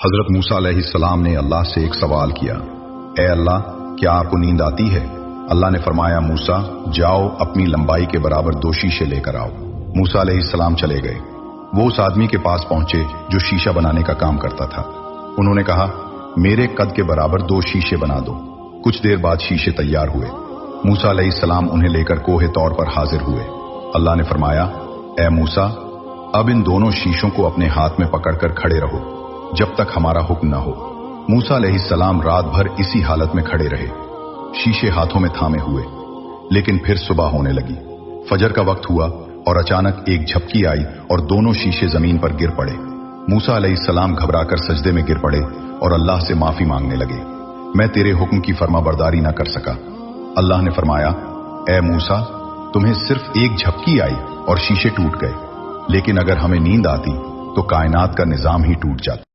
حضرت موسیٰ علیہ السلام نے اللہ سے ایک سوال کیا، اے اللہ، کیا آپ کو نیند آتی ہے؟ اللہ نے فرمایا، موسیٰ جاؤ، اپنی لمبائی کے برابر 2 شیشے لے کر آؤ۔ موسیٰ علیہ السلام چلے گئے۔ وہ اس آدمی کے پاس پہنچے جو شیشہ بنانے کا کام کرتا تھا۔ انہوں نے کہا، میرے قد کے برابر 2 شیشے بنا دو۔ کچھ دیر بعد شیشے تیار ہوئے۔ موسیٰ علیہ السلام انہیں لے کر کوہ طور پر حاضر ہوئے۔ اللہ نے فرمایا، اے موسیٰ، اب ان دونوں شیشوں کو اپنے ہاتھ میں پکڑ کر کھڑے رہو جب تک ہمارا حکم نہ ہو۔ موسیٰ علیہ السلام رات بھر اسی حالت میں کھڑے رہے، شیشے ہاتھوں میں تھامے ہوئے۔ لیکن پھر صبح ہونے لگی، فجر کا وقت ہوا اور اچانک ایک جھپکی آئی اور دونوں شیشے زمین پر گر پڑے۔ موسیٰ علیہ السلام گھبرا کر سجدے میں گر پڑے اور اللہ سے معافی مانگنے لگے، میں تیرے حکم کی فرما برداری نہ کر سکا۔ اللہ نے فرمایا، اے موسیٰ، تمہیں صرف ایک جھپکی آئی اور شیشے ٹوٹ گئے، لیکن اگر ہمیں نیند آتی تو کائنات کا نظام ہی ٹوٹ جاتا۔